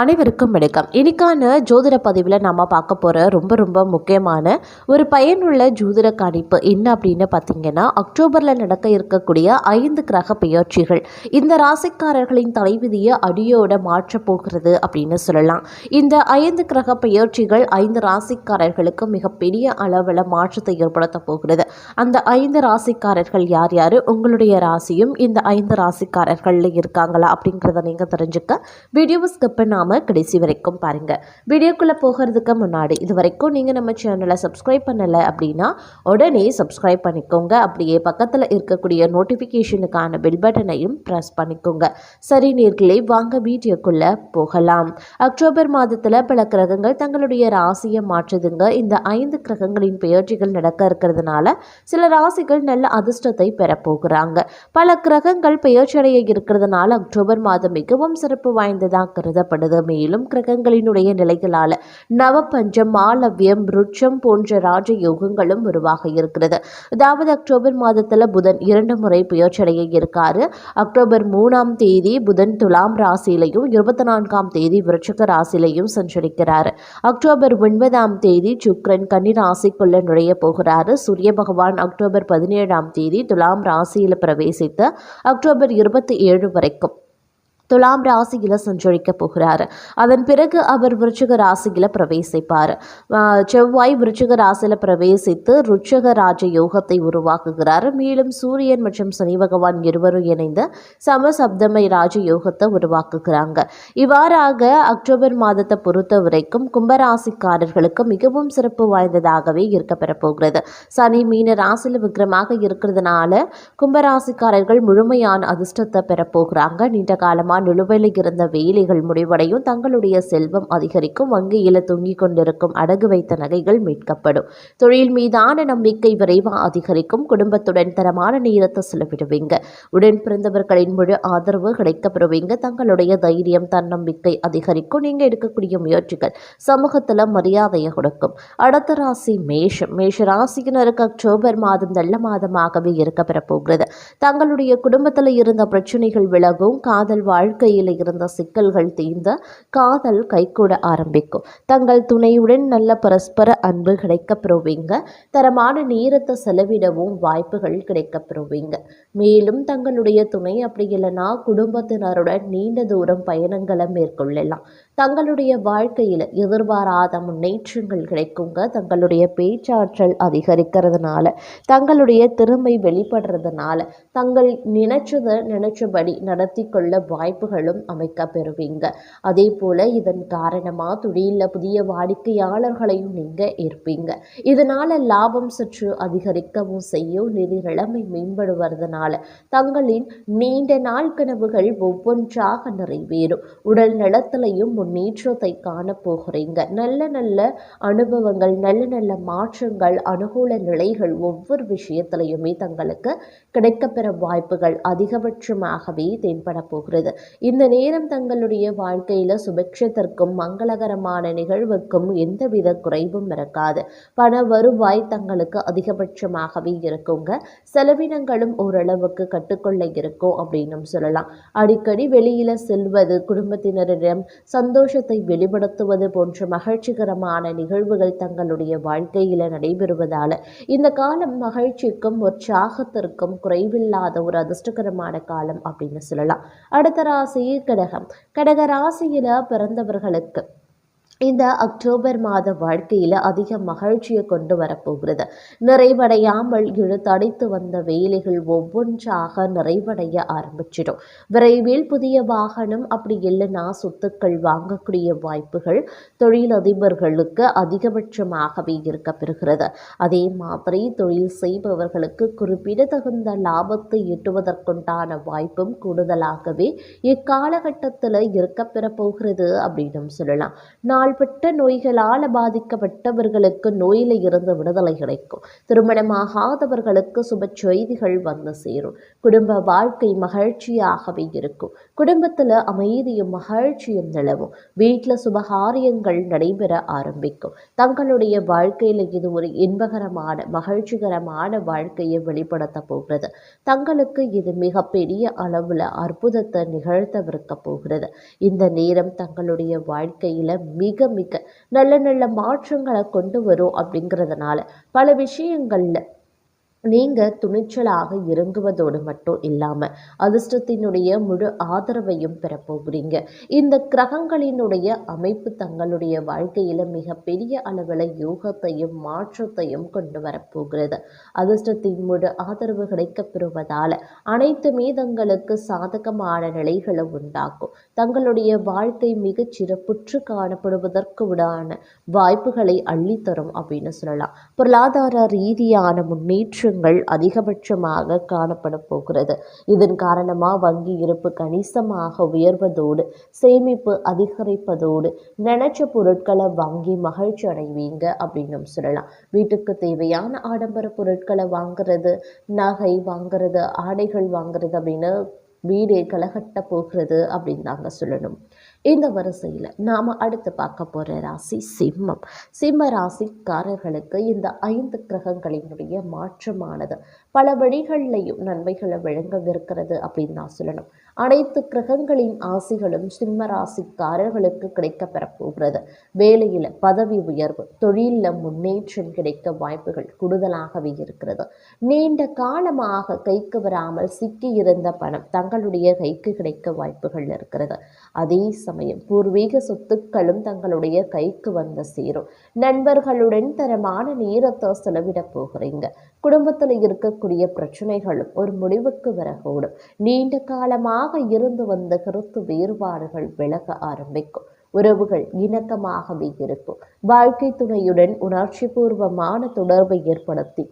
அனைவருக்கும் வணக்கம். இன்னைக்கான ஜோதிட பதிவில் நம்ம பார்க்க போகிற ரொம்ப முக்கியமான ஒரு பயனுள்ள ஜோதிட கணிப்பு என்ன அப்படின்னு பார்த்தீங்கன்னா, அக்டோபரில் நடக்க இருக்கக்கூடிய 5 கிரக பெயர்ச்சிகள் இந்த ராசிக்காரர்களின் தலைவிதியை அடியோட மாற்றப் போகிறது அப்படின்னு சொல்லலாம். இந்த 5 கிரக பெயர்ச்சிகள் 5 ராசிக்காரர்களுக்கு மிகப்பெரிய அளவில் மாற்றத்தை ஏற்படுத்த போகிறது. அந்த 5 ராசிக்காரர்கள் யார் யார், உங்களுடைய ராசியும் இந்த 5 ராசிக்காரர்கள் இருக்காங்களா அப்படிங்கிறத நீங்கள் தெரிஞ்சுக்க வீடியோவை ஸ்கிப் பண்ணாமல் கடைசி வரைக்கும் பாருங்க. வீடியோக்குள்ள போகிறதுக்கு முன்னாடி இது வரைக்கும் நீங்க நம்ம சேனலை சப்ஸ்கிரைப் பண்ணல அப்படின்னா உடனே சப்ஸ்கிரைப் பண்ணிக்கோங்க. அப்படியே பக்கத்தில் இருக்கக்கூடிய நோட்டிபிகேஷனுக்கான பெல் பட்டனையும் பிரஸ் பண்ணிக்கோங்க. சரி நேர்களே, வாங்க வீடியோக்குள்ள போகலாம். அக்டோபர் மாதத்துல பல கிரகங்கள் தங்களுடைய ராசியை மாற்றுதுங்க. இந்த 5 கிரகங்களின் பெயர்ச்சிகள் நடக்க இருக்கிறதுனால சில ராசிகள் நல்ல அதிர்ஷ்டத்தை பெற போகிறாங்க. பல கிரகங்கள் பெயர்ச்சியடைய இருக்கிறதுனால அக்டோபர் மாதம் மிகவும் சிறப்பு வாய்ந்ததாக கருதப்படுது. மேலும் கிரகங்களினுடைய நிலைகளால் நவபஞ்சம், மாலவியம், ருட்சம் போன்ற ராஜ யோகங்களும் உருவாக இருக்கிறது. அதாவது அக்டோபர் மாதத்துல புதன் 2 முறை பெயர்ச்சியடைய இருக்காரு. அக்டோபர் 3ஆம் தேதி புதன் துலாம் ராசியிலையும் 24ஆம் தேதி விருச்சிக ராசியிலையும் சஞ்சரிக்கிறார். அக்டோபர் 9ஆம் தேதி சுக்கிரன் கன்னி ராசிக்குள்ள நுழைய போகிறாரு. சூரிய பகவான் அக்டோபர் 17ஆம் தேதி துலாம் ராசியில் பிரவேசித்து அக்டோபர் 27 வரைக்கும் துலாம் ராசியில் சஞ்சரிக்க போகிறார். அதன் பிறகு அவர் விருச்சிக ராசியில் பிரவேசிப்பார். செவ்வாய் விருச்சிக ராசியில் பிரவேசித்து ருட்சக ராஜ யோகத்தை உருவாக்குகிறார். மேலும் சூரியன் மற்றும் சனி பகவான் இருவரும் இணைந்து சமசப்தமை ராஜ யோகத்தை உருவாக்குகிறாங்க. இவ்வாறாக அக்டோபர் மாதத்தை பொறுத்த வரைக்கும் கும்பராசிக்காரர்களுக்கு மிகவும் சிறப்பு வாய்ந்ததாகவே இருக்கப்பெற போகிறது. சனி மீன ராசியில் விக்ரமாக இருக்கிறதுனால கும்பராசிக்காரர்கள் முழுமையான அதிர்ஷ்டத்தை பெறப்போகிறாங்க. நீண்ட காலமாக நிலுவையில் இருந்த வேலைகள் முடிவடையும். தங்களுடைய செல்வம் அதிகரிக்கும். வங்கியில் தூங்கிக் கொண்டிருக்கும் அடகு வைத்த நகைகள் மீட்கப்படும். தொழில் மீதான நம்பிக்கை விரைவாக அதிகரிக்கும். குடும்பத்துடன் தரமான நேரத்தை செலவிடுவீங்க. உடன் பிறந்தவர்களின் முழு ஆதரவு கிடைக்கப்பெறுவீங்க. தங்களுடைய தைரியம், தன்னம்பிக்கை அதிகரிக்கும். நீங்க எடுக்கக்கூடிய முயற்சிகள் சமூகத்தில் மரியாதையை கொடுக்கும். அடுத்த ராசி மேஷம். மேஷ ராசியினருக்கு அக்டோபர் மாதம் நல்ல மாதமாகவே இருக்கப்பெற போகிறது. தங்களுடைய குடும்பத்தில் இருந்த பிரச்சனைகள் விலகும். காதல் வாழ்க்கையில் இருந்த சிக்கல்கள் தீர்ந்த காதல் கைகூட ஆரம்பிக்கும். தங்கள் துணையுடன் நல்ல பரஸ்பர அன்பு கிடைக்கப்பெறுவீங்க. தரமான நேரத்தை செலவிடவும் வாய்ப்புகள் கிடைக்கப்பெறுவீங்க. மேலும் தங்களுடைய துணை அப்படி இல்லைன்னா குடும்பத்தினருடன் நீண்ட தூரம் பயணங்களை மேற்கொள்ளலாம். தங்களுடைய வாழ்க்கையில் எதிர்பாராத முன்னேற்றங்கள் கிடைக்குங்க. தங்களுடைய பேச்சாற்றல் அதிகரிக்கிறதுனால, தங்களுடைய திறமை வெளிப்படுறதுனால தங்கள் நினைச்சபடி நடத்தி கொள்ள வாய்ப்புகளும் அமைக்க பெறுவீங்க. அதே போல இதன் காரணமாக தொழிலில் புதிய வாடிக்கையாளர்களையும் நீங்க இருப்பீங்க. இதனால லாபம் சற்று அதிகரிக்கவும் செய்யும். நிதி நிலைமை மேம்படுவதனால தங்களின் நீண்ட நாள் கனவுகள் ஒவ்வொன்றாக நிறைவேறும். உடல் நலத்திலையும் முன்னேற்றத்தை காணப்போகிறீங்க. நல்ல அனுபவங்கள், நல்ல மாற்றங்கள், அனுகூல நிலைகள் ஒவ்வொரு விஷயத்திலையுமே தங்களுக்கு கிடைக்கப்பெற வாய்ப்புகள் அதிகபட்சமாகவே தென்பட போகிறது. இந்த நேரம் தங்களுடைய வாழ்க்கையில சுபக்ஷத்திற்கும் மங்களகரமான நிகழ்வுக்கும் எந்தவித குறைவும் இருக்காது. பண வருவாய் தங்களுக்கு அதிகபட்சமாகவே இருக்குங்க. செலவினங்களும் ஓரளவுக்கு கட்டுக்கொள்ள இருக்கும் அப்படின்னு சொல்லலாம். அடிக்கடி வெளியில செல்வது, குடும்பத்தினரிடம் சந்தோஷத்தை வெளிப்படுத்துவது போன்ற மகிழ்ச்சிகரமான நிகழ்வுகள் தங்களுடைய வாழ்க்கையில நடைபெறுவதால இந்த காலம் மகிழ்ச்சிக்கும் உற்சாகத்திற்கும் குறைவில்லாத ஒரு அதிர்ஷ்டகரமான காலம் அப்படின்னு சொல்லலாம். அடுத்த ராசி கடகம். கடக ராசியில பிறந்தவர்களுக்கு இந்த அக்டோபர் மாத வாழ்க்கையில் அதிக மகிழ்ச்சியை கொண்டு வரப்போகிறது. நிறைவடையாமல் இழுத்தடைத்து வந்த வேலைகள் ஒவ்வொன்றாக நிறைவடைய ஆரம்பிச்சிடும். விரைவில் புதிய வாகனம் அப்படி இல்லைன்னா சொத்துக்கள் வாங்கக்கூடிய வாய்ப்புகள் தொழிலதிபர்களுக்கு அதிகபட்சமாகவே இருக்கப்பெறுகிறது. அதே மாதிரி தொழில் செய்பவர்களுக்கு குறிப்பிடத்தகுந்த லாபத்தை ஈட்டுவதற்குண்டான வாய்ப்பும் கூடுதலாகவே இக்காலகட்டத்தில் இருக்கப்பெற போகிறது அப்படின்னு சொல்லலாம். நாள்பட்ட நோய்களால் பாதிக்கப்பட்டவர்களுக்கு நோயில இருந்து விடுதலை கிடைக்கும். திருமணமாகாதவர்களுக்கு சுப செய்திகள் வந்து சேரும். குடும்ப வாழ்க்கை மகிழ்ச்சியாகவே இருக்கும். குடும்பத்தில் அமைதியும் மகிழ்ச்சியும் நிலவும். வீட்டில் சுபகாரியங்கள் நடைபெற ஆரம்பிக்கும். தங்களுடைய வாழ்க்கையில் இது ஒரு இன்பகரமான மகிழ்ச்சிகரமான வாழ்க்கையை வெளிப்படுத்த போகிறது. தங்களுக்கு இது மிகப்பெரிய அளவில் அற்புதத்தை நிகழ்த்தவிருக்க போகிறது. இந்த நேரம் தங்களுடைய வாழ்க்கையில் மிக மிக நல்ல நல்ல மாற்றங்களை கொண்டு வரும். அப்படிங்கிறதுனால பல விஷயங்கள்ல நீங்கள் துணிச்சலாக இறங்குவதோடு மட்டும் இல்லாமல் அதிர்ஷ்டத்தினுடைய முழு ஆதரவையும் பெறப்போகிறீங்க. இந்த கிரகங்களினுடைய அமைப்பு தங்களுடைய வாழ்க்கையில் மிகப்பெரிய அளவில் யோகத்தையும் மாற்றத்தையும் கொண்டு வரப்போகிறது. அதிர்ஷ்டத்தின் முழு ஆதரவு கிடைக்கப்பெறுவதால் அனைத்து மீதங்களுக்கு சாதகமான நிலைகளை உண்டாக்கும். தங்களுடைய வாழ்க்கை மிகச் சிறப்புற்று காணப்படுவதற்கு உடான வாய்ப்புகளை அள்ளித்தரும் அப்படின்னு சொல்லலாம். பொருளாதார ரீதியான முன்னேற்ற அதிகபட்சமாக காணப்பட போகிறது. இதன் காரணமாக வங்கி இருப்பு கணிசமாக உயர்வதோடு சேமிப்பு அதிகரிப்பதோடு நினைச்ச பொருட்களை வாங்கி மகிழ்ச்சி அடைவீங்க அப்படின்னு சொல்லலாம். வீட்டுக்கு தேவையான ஆடம்பர பொருட்களை வாங்குறது, நகை வாங்குறது, ஆடைகள் வாங்குறது அப்படின்னு வீடே கலகட்ட போகிறது அப்படின்னு தாங்க சொல்லணும். இந்த வரிசையில் நாம் அடுத்து பார்க்க போகிற ராசி சிம்மம். சிம்ம ராசிக்காரர்களுக்கு இந்த 5 கிரகங்களினுடைய மாற்றமானது பல வழிகள்லையும் நன்மைகளை வழங்கவிருக்கிறது அப்படின்னு நான் சொல்லணும். அனைத்து கிரகங்களின் ஆசிகளும் சிம்ம ராசிக்காரர்களுக்கு கிடைக்கப்பெற போகிறது. வேலையில் பதவி உயர்வு, தொழிலில் முன்னேற்றம் கிடைக்க வாய்ப்புகள் கூடுதலாகவே இருக்கிறது. நீண்ட காலமாக கைக்கு வராமல் சிக்கியிருந்த பணம் தங்களுடைய கைக்கு கிடைக்க வாய்ப்புகள் இருக்கிறது. அதே சமயம் பூர்வீக சொத்துக்களும் தங்களுடைய கைக்கு வந்து சேரும். நண்பர்களுடன் தரமான நேரத்தை செலவிட போகிறீங்க. குடும்பத்தில் இருக்கக்கூடிய பிரச்சனைகளும் ஒரு முடிவுக்கு வரக்கூடும். நீண்ட காலமாக இருந்து வந்த கருத்து வேறுபாடுகள் விலக ஆரம்பிக்கும். உறவுகள் இணக்கமாகவே இருக்கும். வாழ்க்கை துணையுடன் உணர்ச்சி பூர்வமான தொடர்பை ஏற்படுத்தி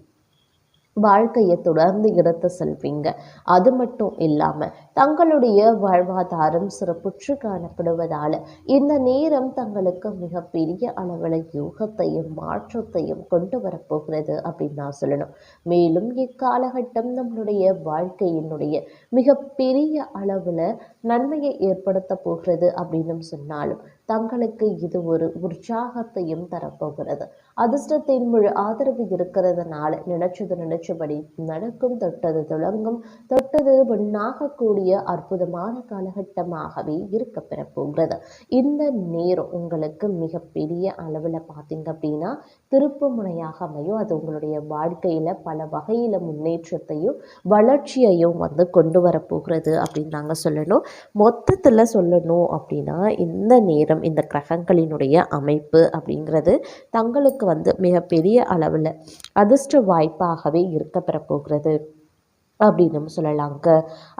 வாழ்க்கையை தொடர்ந்து எடுத்து செல்வீங்க. அது மட்டும் இல்லாமல் தங்களுடைய வாழ்வாதாரம் சிறப்புற்று காணப்படுவதால் இந்த நேரம் தங்களுக்கு மிகப்பெரிய அளவில் யோகத்தையும் மாற்றத்தையும் கொண்டு வரப்போகிறது அப்படின்னு நான் சொல்லணும். மேலும் இக்காலகட்டம் நம்மளுடைய வாழ்க்கையினுடைய மிகப்பெரிய அளவில் நன்மையை ஏற்படுத்த போகிறது அப்படின்னு சொன்னாலும் தங்களுக்கு இது ஒரு உற்சாகத்தையும் தரப்போகிறது. அதிர்ஷ்டத்தின் முழு ஆதரவு இருக்கிறதுனால நினைச்சபடி நடக்கும். தொட்டது தொடங்கும், தொட்டது பொன்னாகக்கூடிய அற்புதமான காலகட்டமாகவே இருக்க பெற போகிறது. இந்த நேரம் உங்களுக்கு மிகப்பெரிய அளவில் பார்த்தீங்க அப்படின்னா திருப்பு முனையாக அமையும். அது உங்களுடைய வாழ்க்கையில் பல வகையில் முன்னேற்றத்தையும் வளர்ச்சியையும் வந்து கொண்டு வரப்போகிறது அப்படின்னு நாங்கள் சொல்லணும். மொத்தத்தில் சொல்லணும் அப்படின்னா இந்த நேரம் இந்த கிரகங்களினுடைய அமைப்பு அப்படிங்கிறது தங்களுக்கு வந்து மிகப்பெரிய அளவில் அதிர்ஷ்ட வாய்ப்பாகவே இருக்க பெறப்போகிறது அப்படின்னு சொல்லலாங்க.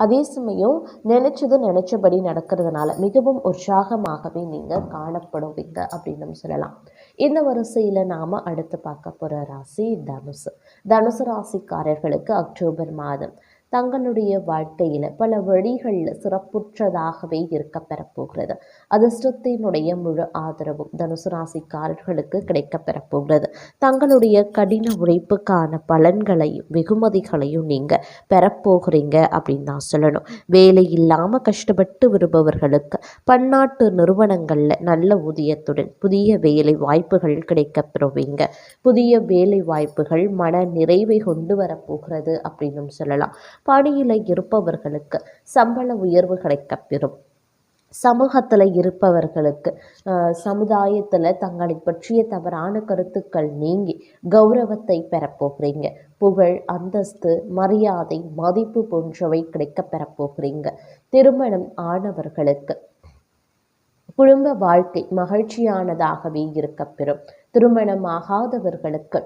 அதே சமயம் நினைச்சபடி நடக்கிறதுனால மிகவும் உற்சாகமாகவே நீங்கள் காணப்படுவீங்க அப்படின்னு சொல்லலாம். இந்த வரிசையில் நாம் அடுத்து பார்க்க போகிற ராசி தனுசு. தனுசு ராசிக்காரர்களுக்கு அக்டோபர் மாதம் தங்களுடைய வாழ்க்கையில் பல வழிகளில் சிறப்புற்றதாகவே இருக்க பெறப்போகிறது. அதிர்ஷ்டத்தினுடைய முழு ஆதரவும் தனுசு ராசிக்காரர்களுக்கு கிடைக்க பெறப்போகிறது. தங்களுடைய கடின உழைப்புக்கான பலன்களையும் வெகுமதிகளையும் நீங்கள் பெறப்போகிறீங்க அப்படின்னு நான் சொல்லணும். வேலை இல்லாமல் கஷ்டப்பட்டு வருபவர்களுக்கு பன்னாட்டு நிறுவனங்களில் நல்ல ஊதியத்துடன் புதிய வேலை வாய்ப்புகள் கிடைக்க பெறுவீங்க. புதிய வேலை வாய்ப்புகள் மன நிறைவை கொண்டு வரப்போகிறது அப்படின்னு சொல்லலாம். பணியில் இருப்பவர்களுக்கு சம்பள உயர்வு கிடைக்கப்பெறும். சமூகத்தில் இருப்பவர்களுக்கு சமுதாயத்தில் தங்களை பற்றிய தவறான கருத்துக்கள் நீங்கி கௌரவத்தை பெறப்போகிறீங்க. புகழ், அந்தஸ்து, மரியாதை, மதிப்பு போன்றவை கிடைக்க பெறப்போகிறீங்க. திருமணம் ஆனவர்களுக்கு குடும்ப வாழ்க்கை மகிழ்ச்சியானதாகவே இருக்கப்பெறும். திருமணம் ஆகாதவர்களுக்கு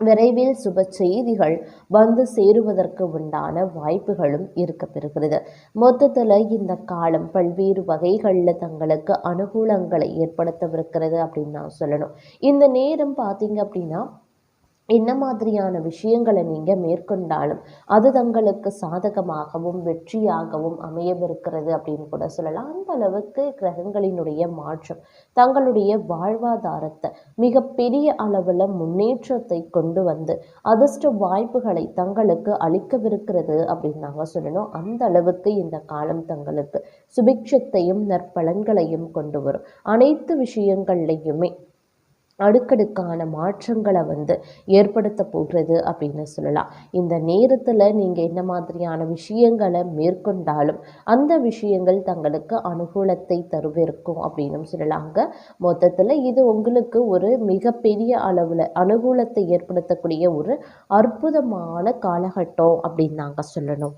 விரைவில் சுப செய்திகள் வந்து சேருவதற்கு உண்டான வாய்ப்புகளும் இருக்க பெறுகிறது. மொத்தத்தில் இந்த காலம் பல்வேறு வகைகளில் தங்களுக்கு அனுகூலங்களை ஏற்படுத்தவிருக்கிறது அப்படின்னு நான் சொல்லணும். இந்த நேரம் பார்த்தீங்க அப்படின்னா என்ன மாதிரியான விஷயங்களை நீங்கள் மேற்கொண்டாலும் அது தங்களுக்கு சாதகமாகவும் வெற்றியாகவும் அமையவிருக்கிறது அப்படின்னு கூட சொல்லலாம். அந்த அளவுக்கு கிரகங்களினுடைய மாற்றம் தங்களுடைய வாழ்வாதாரத்தை மிகப்பெரிய அளவில் முன்னேற்றத்தை கொண்டு வந்து அதிர்ஷ்ட வாய்ப்புகளை தங்களுக்கு அளிக்கவிருக்கிறது அப்படின்னு நாங்கள் சொல்லணும். அந்த அளவுக்கு இந்த காலம் தங்களுக்கு சுபிக்ஷத்தையும் நற்பலன்களையும் கொண்டு வரும். அனைத்து விஷயங்கள்லையுமே அடுக்கடுக்கான மாற்றங்களை ஏற்படுத்த போகிறது அப்படின்னு சொல்லலாம். இந்த நேரத்தில் நீங்கள் என்ன மாதிரியான விஷயங்களை மேற்கொண்டாலும் அந்த விஷயங்கள் தங்களுக்கு அனுகூலத்தை தருவிருக்கும் அப்படின்னு சொல்லலாங்க. மொத்தத்தில் இது உங்களுக்கு ஒரு மிகப்பெரிய அளவில் அனுகூலத்தை ஏற்படுத்தக்கூடிய ஒரு அற்புதமான காலகட்டம் அப்படின்னு நாங்கள் சொல்லணும்.